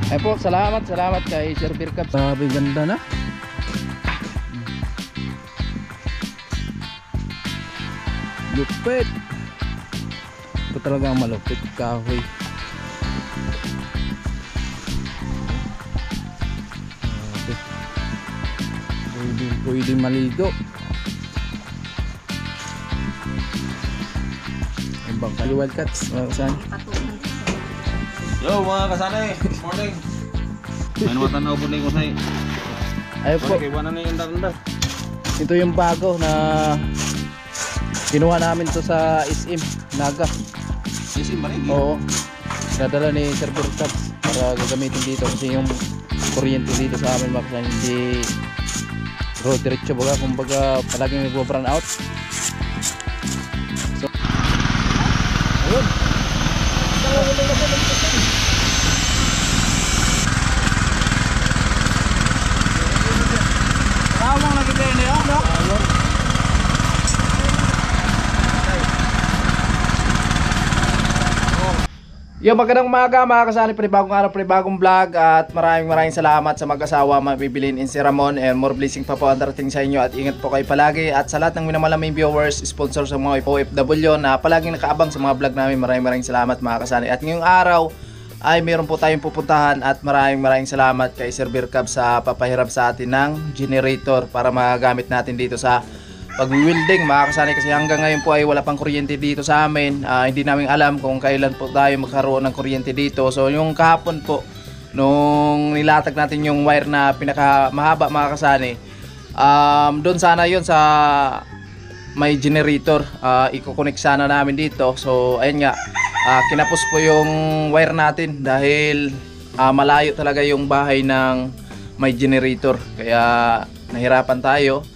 Ay po, salamat kay Sir Birkab. Sabi ganda na. Lupit. Ito talagang malupit kahoy. Pwede maligo. Ang bangkali wildcats. Saan? Yo mga kasanay, morning. May naman po na ko sa'yo. Ayun po. Kaya na yung danda. Ito yung bago na kinuha namin to sa SM Naga. SM ba rin? Oo. Nadala ni Sir Birkabs para gagamitin dito kasi yung kuryente dito sa amin makasama hindi road diretso baga, kumbaga palaging nagbo-brown out. So ayun. Tawang lagi tayo niyo, no? Yo, magandang umaga mga kasali, panibagong araw, panibagong vlog at maraming salamat sa mag-asawa Mabibilin in si Ramon, and more blessing pa po ang darating sa inyo at ingat po kayo palagi. At sa lahat ng minamalaming viewers, sponsor sa mga OFW na palaging nakaabang sa mga vlog namin, maraming salamat mga kasali. At ngayong araw ay meron po tayong pupuntahan at maraming salamat kay Sir Birkab sa papahiram sa atin ng generator para magamit natin dito sa pag-wielding mga kasani, kasi hanggang ngayon po ay wala pang kuryente dito sa amin. Hindi namin alam kung kailan po tayo magkaroon ng kuryente dito. So yung kahapon po nung nilatag natin yung wire na pinakamahaba mga kasani, doon sana yun sa may generator, i-connect sana namin dito. So ayun nga, kinapos po yung wire natin dahil malayo talaga yung bahay ng may generator, kaya nahirapan tayo.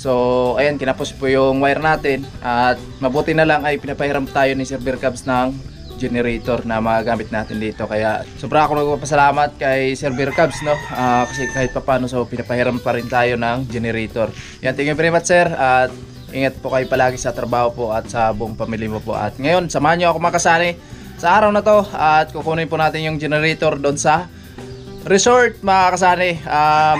So ayan, kinapos po yung wire natin at mabuti na lang ay pinapahiram tayo ni Sir Birkabs ng generator na magagamit natin dito. Kaya sobra ako nagpapasalamat kay Sir Birkabs, no? Kasi kahit papano, so pinapahiram pa rin tayo ng generator. Yan, thank you very much sir, at ingat po kayo palagi sa trabaho po at sa buong pamilya mo po. At ngayon, samahan nyo ako makasali sa araw na to at kukunin po natin yung generator doon sa resort mga kasani.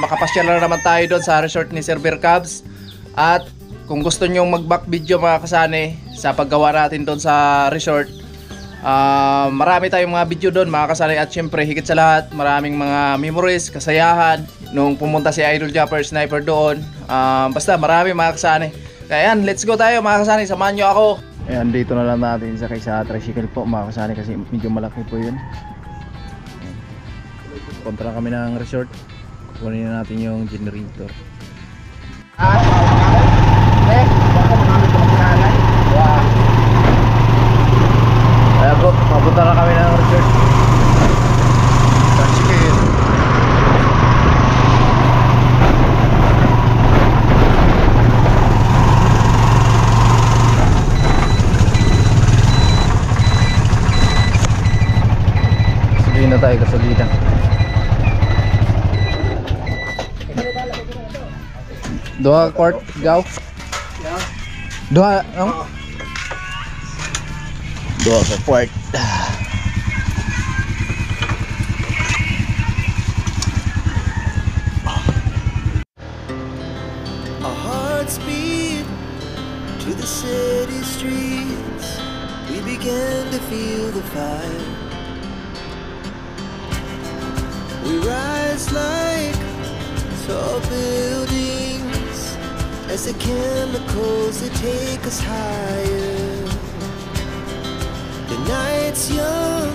Makapasyal na naman tayo doon sa resort ni Sir Birkabs. At kung gusto nyo mag-back video mga kasani sa paggawa natin doon sa resort, marami tayong mga video doon mga kasani. At syempre higit sa lahat, maraming mga memories, kasayahan nung pumunta si Idol Japper Sniper doon. Basta marami mga kasani. Kaya yan, let's go tayo mga kasani, samahan nyo ako. Ayan, dito na lang natin sa kaysa tricycle po mga kasani, kasi medyo malaki po yun. Punta na kami ng resort, kunin na natin yung generator. Kaya bro, mapunta na kami ng resort. Tricycle. Sabihin na tayo kasolida. Dua quart gaw. Dua, no? Dua ka quart. Our hearts beat to the city streets. We began to feel the fire. We rise like tall buildings as the chemicals that take us higher. The night's young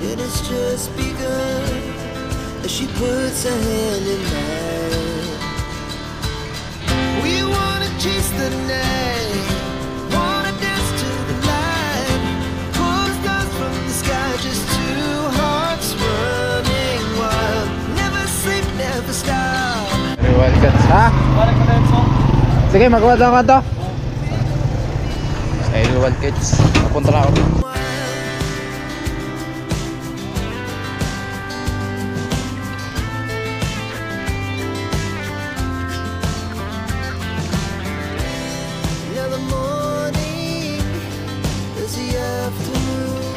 and it's just begun as she puts her hand in mine. We wanna chase the night, wanna dance to the light, pull the stars from the sky, just two hearts running wild. Never sleep, never stop. Wildcats, ha? Sige, magawa daw ka to. Ayun, Wildcats. Napunta na ako. Now the morning is the afternoon.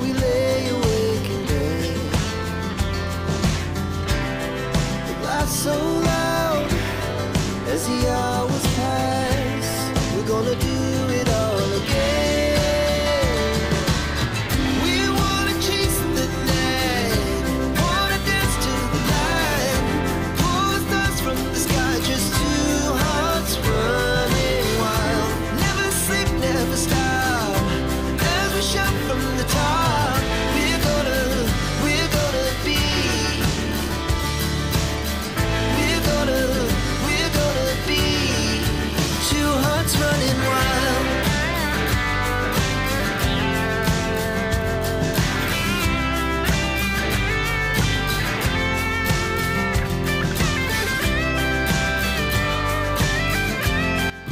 We lay awake in bed.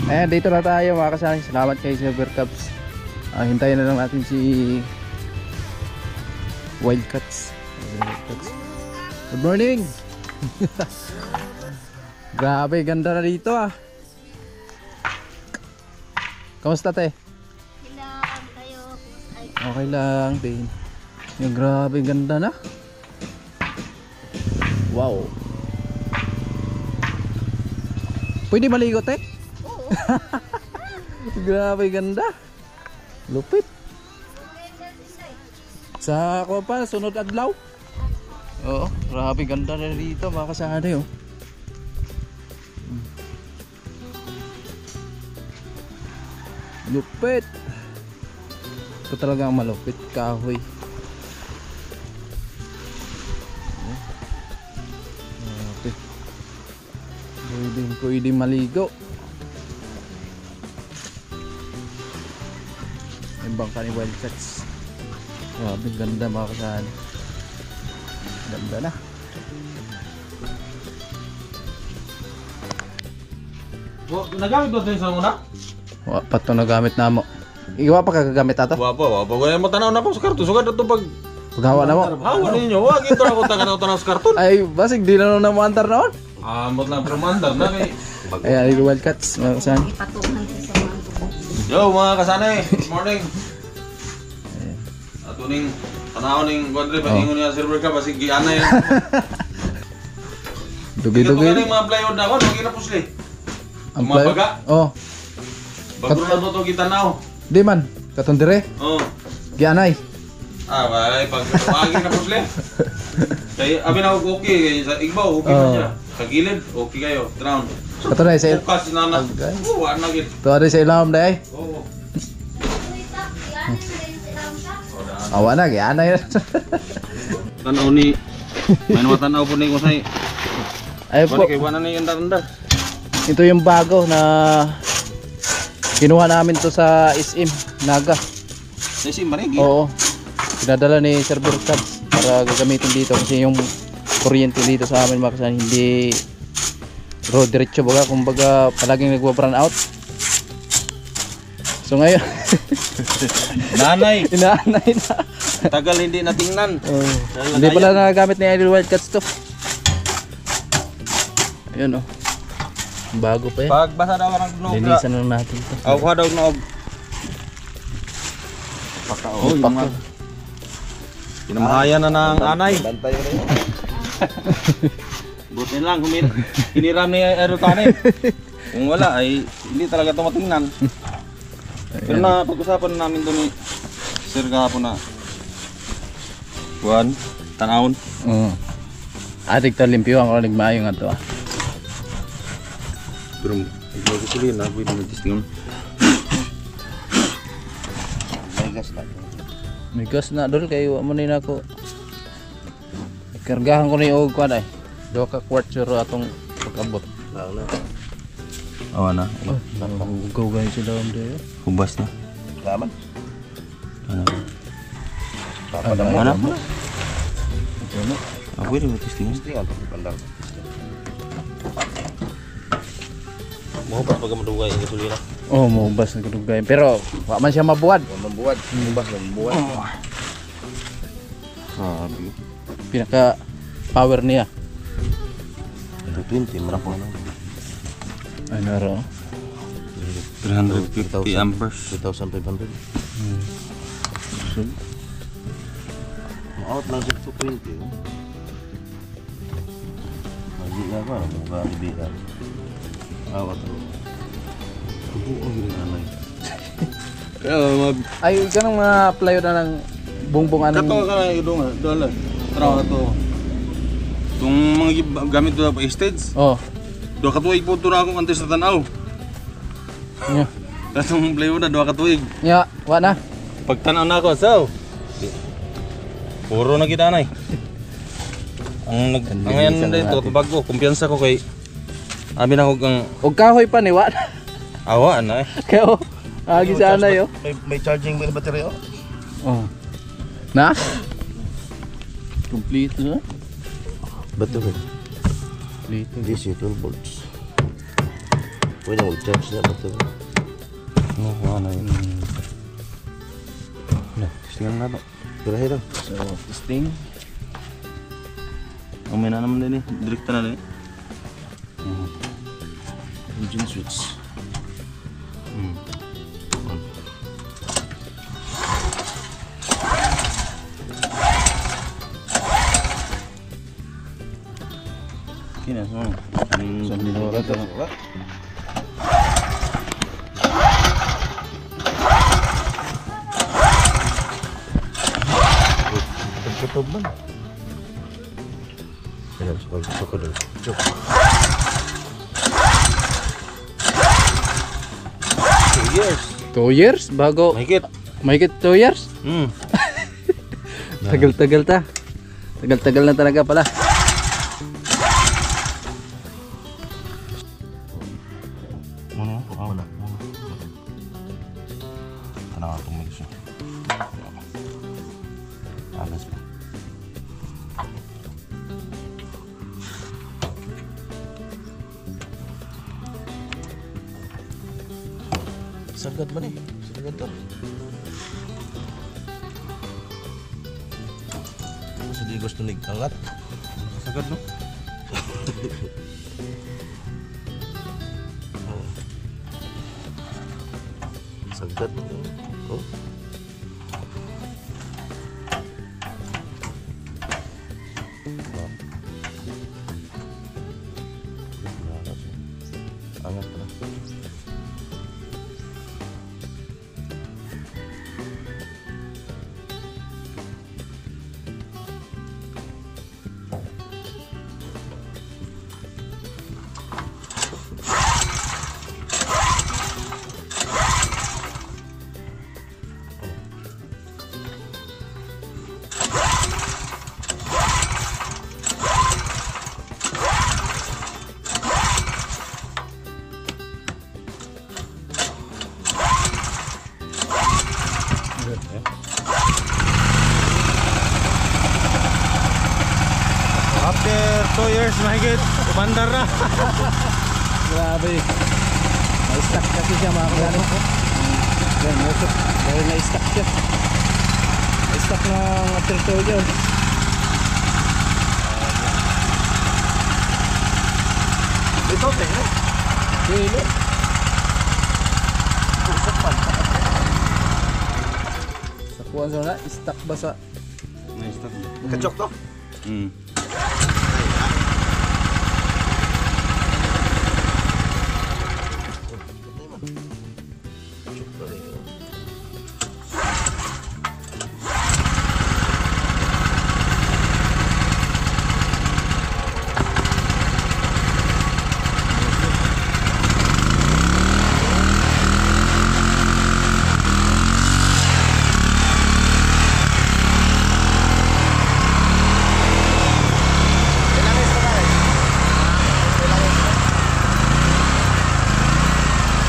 Ayan, dito na tayo mga kasali. Salamat kay Silver Cubs. Hintayin na lang natin si Wildcats. Good morning. Grabe, ganda na dito ah. Kamusta te? Kailangan kayo. Ay, Okay lang din. Grabe, ganda na. Wow. Pwede maligo te? oo. Grabe, ganda. Lupit. Sa ako pa, sunod adlaw. Oo, grabe ganda na dito mga kasari oh. Lupit. Ito talaga ang malupit, kahoy. Grabe. Pwede maligo. Yung bangka ni Wildcats. Grabe, ganda mga kasali. Ganda na. Nagamit ba ito sa muna? Pato na gamit na mo. Iwa pa kagagamit ato? Wapa. Kaya mo tanaw na ko sa karton. Sugad ito pag... Paghawa na mo. Hawa ninyo. Wag ito ako tanaw sa karton. Ay, basig di na nung namuantar noon. Amot lang promandar na kay... Ayan, ito Wildcats mga kasali. Ipatungan sa mga Yo mga kasanay. Good morning. Ato ning... Tanaw ning Gondre. Paningon niya Silver Cup. Basig giana yun. Dugi-dugi. Ito mga plywood na ako. Huwag inapusli. Ang mga baga. Oh, Bagro na ito gitanaw. di man. Katundire. Oo. Gianay. Bay, pag tumagin na pusle. Kaya abi na ako okay kaya sa igbaw okay na siya. Sa gilid okay kayo. Drown. Katunay sa Bukas na na. Agay. Oo, ano gid. tuwa sa ilawom day. Oo. Awa na, gianay. Tanaw ni may matanaw po ni ko say. Ay po. Kay wala na yung andar. Ito yung bago na kinuha namin to sa SM Naga. Sa sim marigi. Oo. Pinadala ni Server Cubs para gagamitin dito kasi yung kuryente dito sa amin mga kasani hindi road diretso baga, kumbaga palaging nagwa-brown out. So ngayon Nanay, inaanay na. tagal hindi natingnan. Hindi pala nagagamit ni Idol Wildcats to. Ayun oh. Bago pa yan. Pagbasa daw ng nog. Linisan na natin to. Aw ko daw nog. Oh, paka. Pinamahayan na ng anay. Bantay rin. Buti lang hiniram ni Erutanin. Kung wala ay hindi talaga ito matingnan. Pero na pag-usapan na namin doon ni Sir kahapon na Juan, tanawon. Oo. Adik to limpyo ang olig maayo nga to ah. Pero magkukulin na, pwede mag-testing. May gas na dol kayo mo ni nako. Kargahan ko ni og kwan ay. Do ka quartzo atong pagabot. Awa na. Go guys sila onde. Hubas na. Salamat. Ano po? Ako pwede mag-testing. Tingnan pag ipandar. Mo pa pag madugay ang gasolina. Oh, maubas na kadugay. Pero wa man siya mabuwad. Membuat, membas membuat. Sabi. Pinaka power niya. Itu 20 merapong lang. Ay naro. 350 amperes. 2,500. Out lang sa 20. Lagi nga ba? Buka ibigan. Awat ro. Buo gini anay. Kaya mag... Ay kanang mga playo na ng bungbong Kato anong. ka na yung doon. Trawa to. Itong mga gamit doon pa stage. Oh. Dua katuig po ito na akong antes na tanaw. Nya. Katong playo na, dua katuig. Nya, wa na. Pag tanaw na ako, saw. Puro na kita na eh. Ang ngayon dito, bago, kumpiyansa ko kay... Abi na ko kang Og kahoy pa ni wa. awa na eh. Kayo. Agi sana yo. May charging ba battery oh? Oh. Na? Complete na. Battery. Complete. DC 12 volts. Pwede mag-charge na bato. Ano yun? Testingan na to. Hirang. So, testing. May na naman din eh. Direkta na din eh. Engine switch. Kina, so. Sa minora to. Pagkatob man. Ayan, sukod doon. Chok. 2 years. 2 years bago. Mahigit. Mahigit 2 years? Tagal-tagal ta. Tagal-tagal na talaga pala. Ano? Wala. Tanang ako tumig siya. Alas pa. Sagad ba ni? Sagad to. Kasi di gusto nig-angat. Sagad no? Sagad. Oh. Angat na. After 2 years mahigit, umandar na. Grabe. Na-stuck kasi siya mga kasano. Yan, motor. Dahil na-stuck siya. Na-stuck ng after 2 years. Ito, tingnan. Dili. Sa kuwan sa na, stuck ba sa... Nice stuff. Kachok to.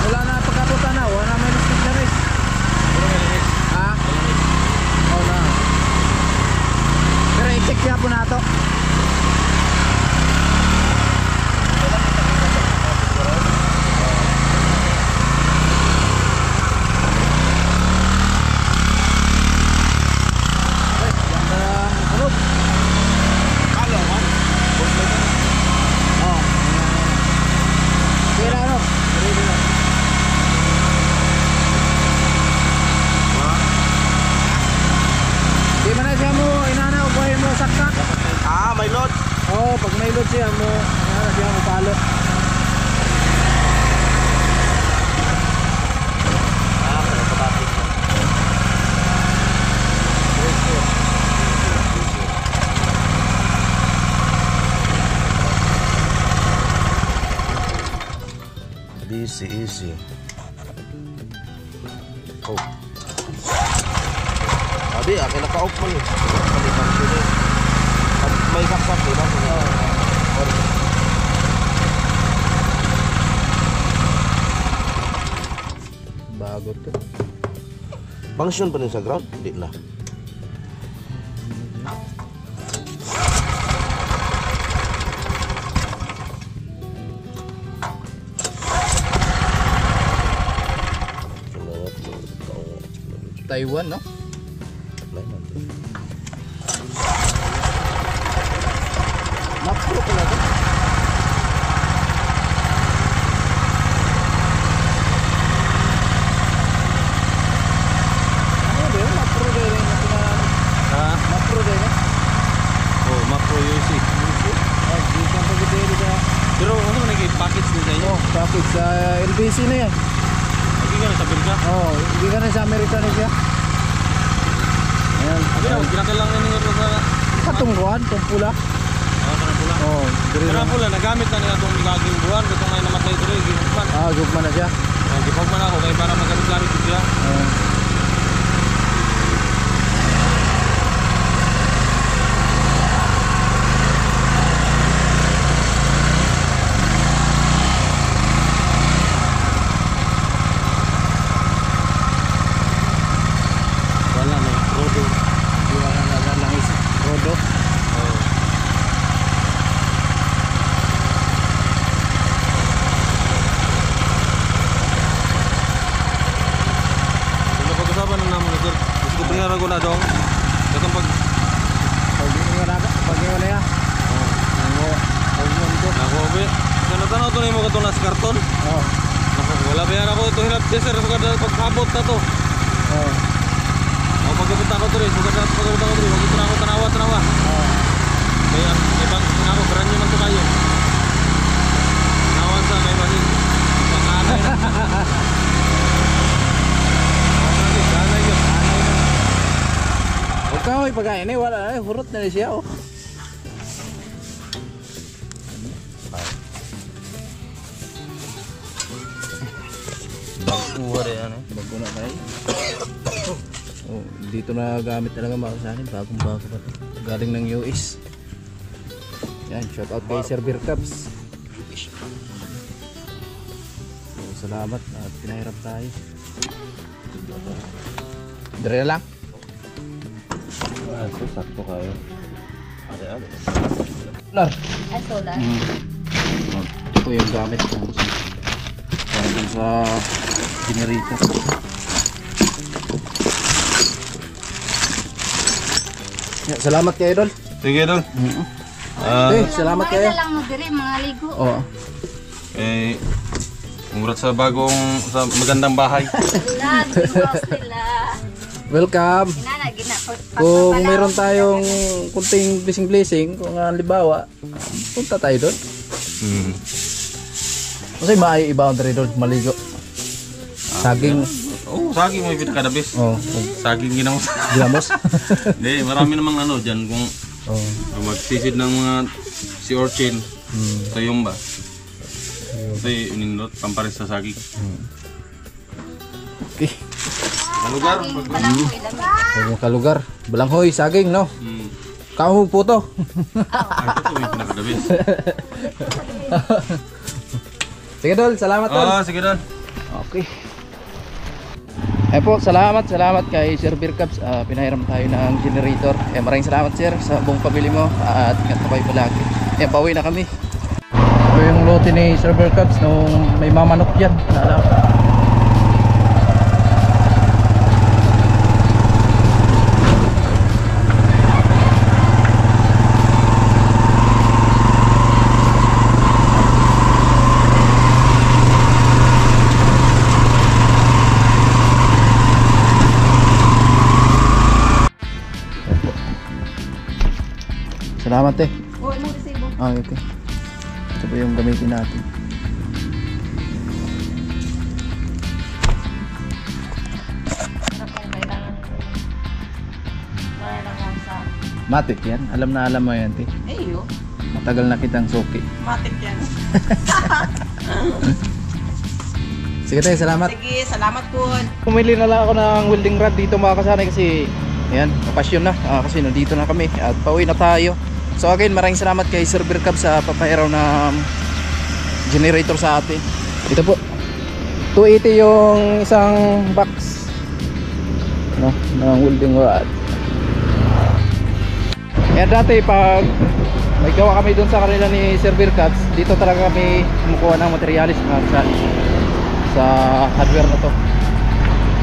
Wala na pagkabutan na, wala na may mistake na rin. Ha? Oo na. Pero i-check siya po na ito. Di man na siya mo inanaw buhay mo sakta. May load. Oo, pag may load siya mo, inanaw siya mo palo. Easy. Oh. Abi, akin naka-off mo yun. May kaksak din ako. Bago to. Function pa rin sa ground? Hindi na. Taiwan, no? Apply natin. Macro pala to. Ano ba yun? Macro din yung Ha? macro din eh. Oh, macro UC. Ay, di ka pagkitili ka. Pero ano ba nag-package din sa inyo? Oh, package sa LBC na yan. Hindi ka nasabil ka? Oh, hindi ka na sa Amerika na siya. Ayan. Abi na, kinakailangan ninyo ito sa... Katungkuhan, itong pula. Kanang pula. Oh, diri Kanang lang. pula, nagamit na niya itong gagawing buwan. Itong ngayon namatay ito rin, ginugman. Ah, gugma na siya. Gipagman ako, kaya para magkariklaro ito siya. Wala na, rodo. Di wala na langis. Rodo. Kung napag-usapan na naman ito, gusto ko pinara ko na dong. Katong pag Pag-iwan na yan. Naku, obe. Tanaw to na yung mga ito nas karton. Oh. Naku, wala bayan ako ito hilap sir. Sugad pagkabot na to. Oh. O pagkabot ako to rin. Sugad pagkabot ako to rin. Huwag ito na ako tanawa. Oh. Kaya ibang ako, beranyo man to kayo. Nawan sa may masin. Pakanay na. Pakanay yun. Huwag ka may pagkain eh. Wala na. Hurot na rin siya. Oh. Kuha rin yan eh. Bago na tayo. Oh, dito na gamit talaga mga kasanin. Bagong bago pa ito. Galing ng US. Yan, shout out kay Sir Beer Cups. So, salamat at pinahirap tayo. Dire lang. Ah, ito sakto kayo. Ate. Lar. Ay, solar. Ito yung gamit ko. Para dun sa generator. Yeah, salamat kayo, Idol. Sige dong. Salamat kayo. Mga lang mo dire, mga ligo. Oo. Congrats sa magandang bahay. Wala, biwas nila. Welcome. Inana, Kung mayroon tayong kunting blessing, kung halimbawa, punta tayo doon. Kasi mai-boundary doon, maligo. Saging. Oh, saging mo ibig kada bes. Oh, Saging ginamos. ginamos. Hindi, marami namang ano dyan kung Oh. magsisid ng mga si Orchin. Ito yung ba? Ito yung inindot, pampares sa saging. Okay. Malugar. Sa kalugar. Balanghoy, saging, no? Kamu po to. Ay, ito yung pinakada bes. Sige, Dol. Salamat, Dol. Sige dong. Okay. Eh po, salamat kay Sir Beer Cups. Pinahiram tayo ng generator. Maraming salamat, Sir, sa buong pamilya mo. At ingat ka kayo palagi. Pauwi na kami. Ito yung lote ni Sir Beer Cups nung may mamanok dyan. Naalala ko. Salamat eh. Oo, mo resibo. Okay. Ito po yung gamitin natin. Matik yan. Alam na alam mo yan, te. Eyo, Matagal na kitang suki. matik yan. Sige tayo, salamat. Sige, salamat po. Pumili na lang ako ng welding rod dito mga kasanay kasi ayan, mapasyon na. Kasi nandito na kami at pauwi na tayo. So again, maraming salamat kay Sir Beer Cups sa papahiraw na generator sa atin. Ito po. 280 yung isang box. No, ng welding rod. Kaya dati pag may gawa kami doon sa kanila ni Sir Beer Cups, dito talaga kami kumukuha ng materialis mga kasanay. Sa hardware na to.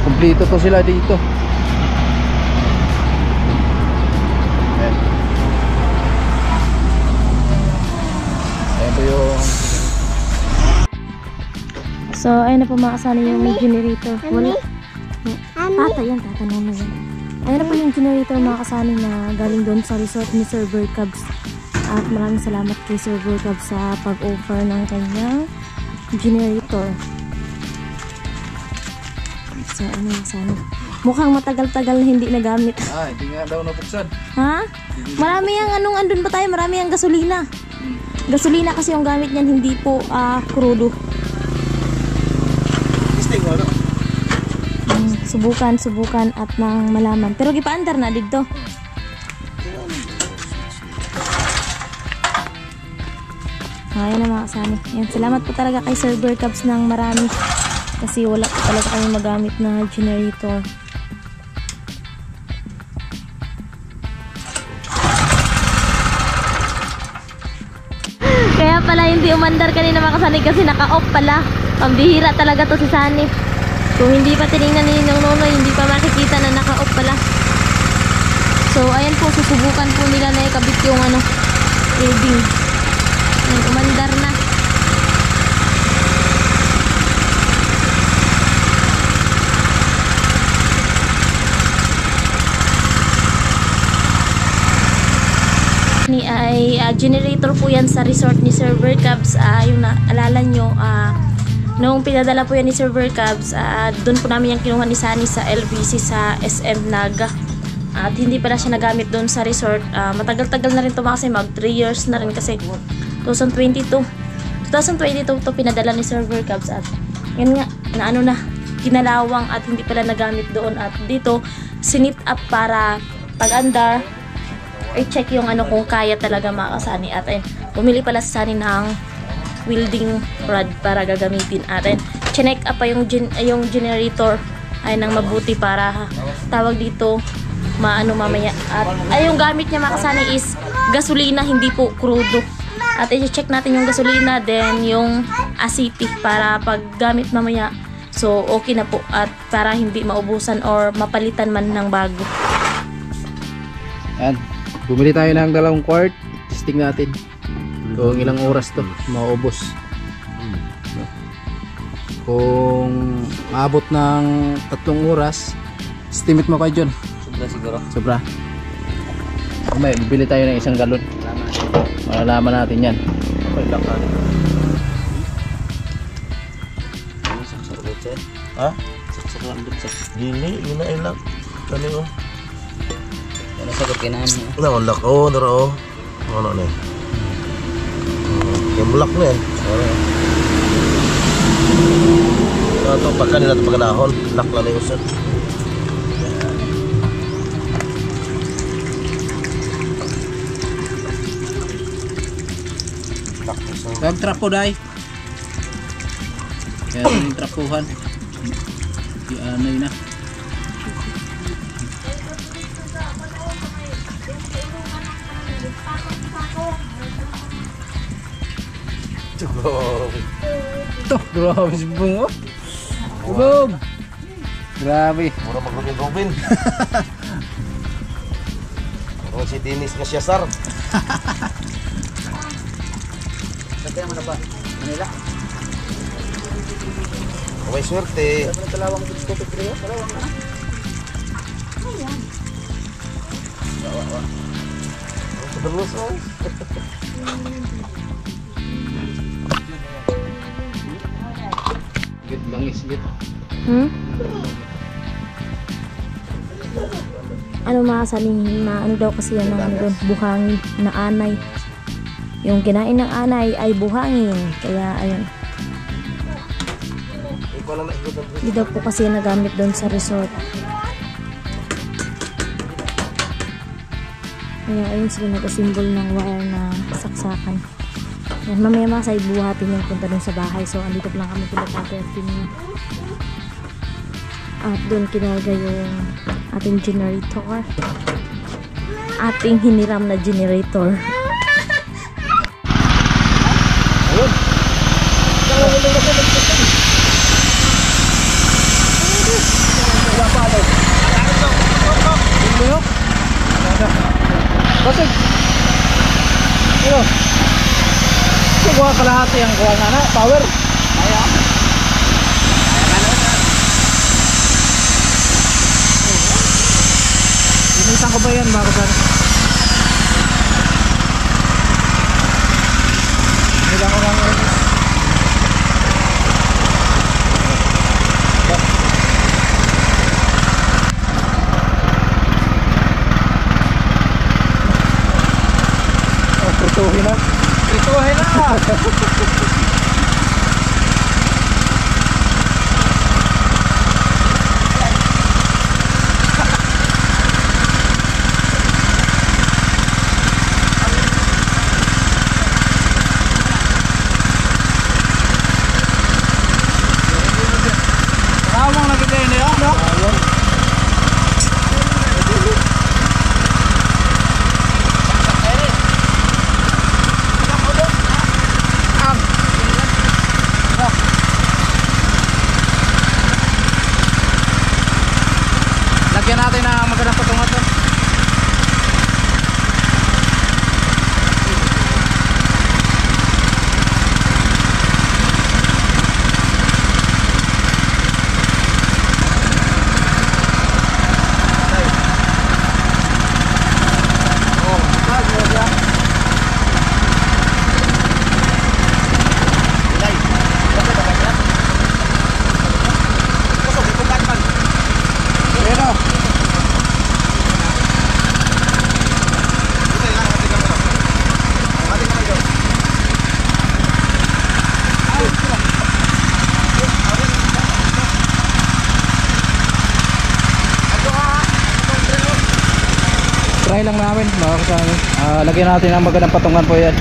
Kumpleto to sila dito. So, ayun na po mga kasani yung generator. Wala. Tata yan, tatanong na yan. Ayun na po yung generator mga kasani na galing doon sa resort ni Sir Bird Cubs. At maraming salamat kay Sir Bird Cubs sa pag-offer ng kanyang generator. So, ano mga kasani. Mukhang matagal-tagal na hindi nagamit. Hindi nga daw nabuksan. Ha? Marami yung anong andun ba tayo? Marami yung gasolina. Gasolina kasi yung gamit niyan, hindi po crudo. Subukan at nang malaman. Pero gipaandar na dito. Ayan na mga kasani. Ayan, salamat po talaga kay Sir Bird Cubs ng marami. Kasi wala po talaga kami magamit na generator. Kaya pala hindi umandar kanina mga kasani kasi naka-off pala. Pambihira talaga to si Sani. Kung hindi pa tinignan ni Ninong Nonoy, hindi pa makikita na naka-off pala. So ayan po, susubukan po nila na ikabit yung reading. Ayan, umandar na. Ni ay generator po yan sa resort ni Sir Bird Cubs. Yung naalala nyo, noong pinadala po yan ni Sir Bird Cubs, doon po namin yung kinuha ni Sunny sa LBC sa SM Naga. At hindi pala siya nagamit doon sa resort. Matagal-tagal na rin ito kasi mag 3 years na rin kasi 2022 to pinadala ni Sir Bird Cubs. At yan nga, na kinalawang at hindi pala nagamit doon. At dito, sinit up para pag-andar i-check yung kung kaya talaga makasani. At ayun, bumili pala sa Sunny ng welding rod para gagamitin. At ayun, chinek up pa yung generator ay nang mabuti para tawag dito mamaya. At ay yung gamit niya makasani is gasolina, hindi po crudo. At i-check natin yung gasolina, then yung asipi para pag gamit mamaya, so okay na po at para hindi maubusan or mapalitan man ng bago. Yan. Bumili tayo ng 2 quart. Testing natin. Kung ilang oras to maubos. Kung maabot ng 3 oras, estimate mo kayo dyan. Sobra siguro. Sobra. May bibili tayo ng 1 galon. Malalaman natin yan. Ha? Dili, yun na ilang. Kani o. Nasagot kinahan mo. Naulak o, naro o. Ano na yun? Yung bulak na yan. Ito, pagka nila ito pagkanahon, lak na yung sir. Tawag trapo dai. Kaya yung trapuhan. Ano na. Ito, grabe si Bungo. Bum! Grabe. Mura mag-Robin. Mura si Dennis nga siya, sir. Kaya mo na ba? Manila? May swerte. Talawang dito ko pero talawang na. Ayan. Terus oh. Git bangis git. Ano makasaling na ano daw kasi yan ng doon, buhangin na anay. Yung kinain ng anay ay buhangin. Kaya ayun. Hindi daw po kasi nagamit doon sa resort. Kaya ayun sila nag-asimbol ng wire na saksakan. Yan, mamaya mga sa ibuhatin yung punta doon sa bahay. So andito lang kami kila Tatay at Tini. At doon kinarga yung ating generator. Ating hiniram na generator. Basig. Ano? Kuha kalahati ang kuha na power. Kaya. Linisan ko ba yan mga kasani? Linisan ko lang rin. Prituhin na. Prituhin na! Tamang nakita yun yun, no? Lagyan natin na magandang patungan to. Try lang namin mga kasama. Lagyan natin ang magandang patungan po yan.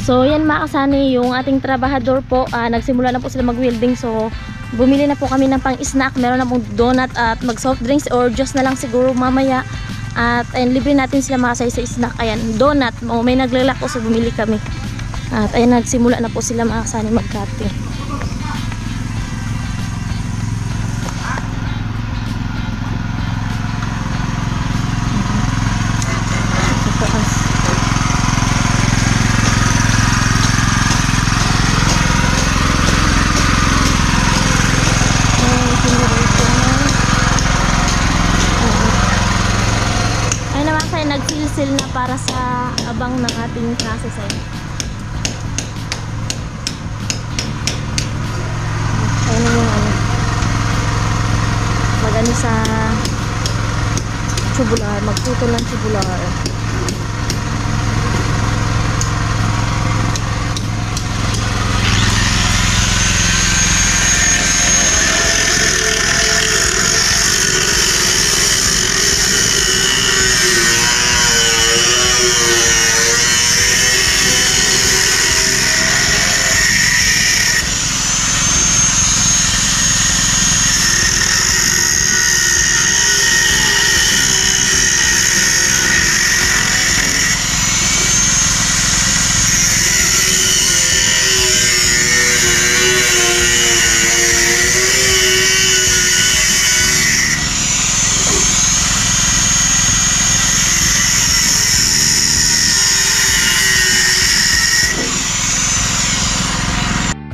So yan mga kasani, yung ating trabahador po, nagsimula na po sila mag-welding. So bumili na po kami ng pang-snack, meron na pong donut at mag-soft drinks or juice na lang siguro mamaya. At ayun, libre natin sila mga sa snack. Ayan, donut, may naglalako so bumili kami. At ayun, nagsimula na po sila mga kasani mag-cutting. Nagsilsil na para sa abang ng ating process ay. Ayun na yung ano. Magano sa tubular, magputol ng tubular.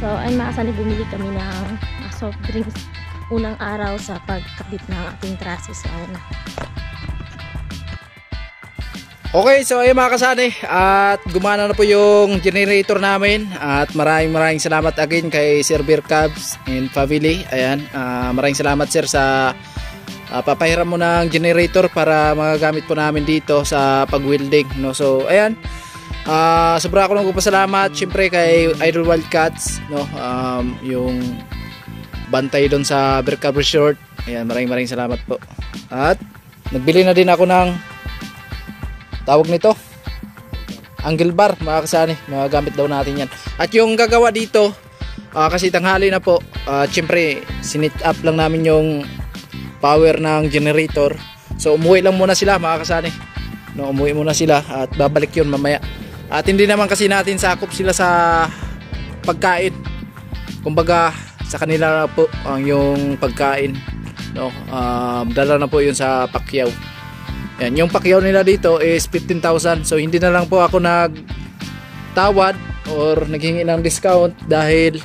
So ayun mga kasani, bumili kami ng soft drinks unang araw sa pagkabit ng ating trusses. So ayun na. Okay, so ayun mga kasani, at gumana na po yung generator namin at maraming salamat again kay Sir Beer Cubs and family. Ayan, maraming salamat sir sa papahiram mo ng generator para magagamit po namin dito sa pag-welding, no? So ayan, Sobra ako nagpapasalamat syempre kay Idol Wildcats, no? Yung bantay doon sa Bear Cub Resort. Ayan, maraming salamat po. At nagbili na din ako ng tawag nito, angle bar, mga kasani. Magagamit daw natin yan. At yung gagawa dito, kasi tanghali na po, syempre sinit up lang namin yung power ng generator. So umuwi lang muna sila, mga kasani, no, umuwi muna sila at babalik yun mamaya. At hindi naman kasi natin sakop sila sa pagkain, kumbaga sa kanila na po ang yung pagkain, no. Dala na po yun sa pakyaw. Yan, yung pakyaw nila dito is 15,000. So hindi na lang po ako nagtawad or naghingi ng discount dahil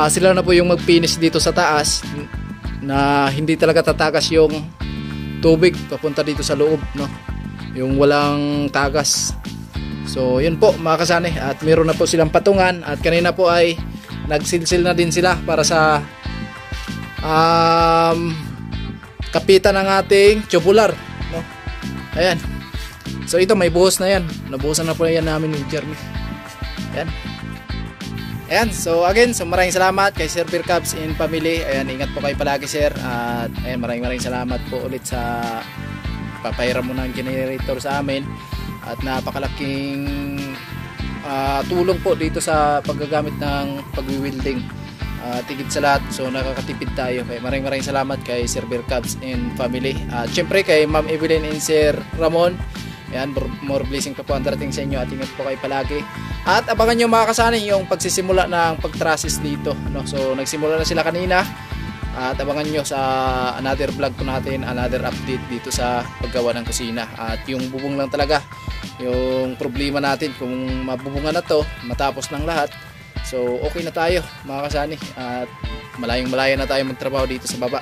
sila na po yung mag-finish dito sa taas na hindi talaga tatagas yung tubig papunta dito sa loob, no, yung walang tagas. So yun po, mga kasani, at meron na po silang patungan at kanina po ay nagsilsil na din sila para sa kapitan ng ating tubular, no? Ayan. So ito may buhos na yan. Nabuhusan na po yan namin ni Jeremy. Ayan. Ayan. So again, so maraming salamat kay Sir Bear Cubs and family. Ayan, ingat po kayo palagi, sir. At ayan, maraming salamat po ulit sa papahiram mo ng generator sa amin. At napakalaking tulong po dito sa paggagamit ng pagwi-welding. Tigit sa lahat, so nakakatipid tayo. Kaya maraming salamat kay Sir Bear Cubs and family. At syempre kay Ma'am Evelyn and Sir Ramon. Ayan, more blessing pa po ang darating sa inyo at ingat po kayo palagi. At abangan nyo, mga kasani, yung pagsisimula ng pagtrasis dito, no? So nagsimula na sila kanina. At abangan nyo sa another vlog po natin, another update dito sa paggawa ng kusina. At yung bubong lang talaga yung problema natin, kung mabubungan na to matapos ng lahat. So okay na tayo, mga kasani, at malayong-malaya na tayo magtrabaho dito sa baba,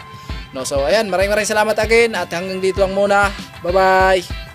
no? So ayan, maraming salamat again at hanggang dito lang muna. Bye bye.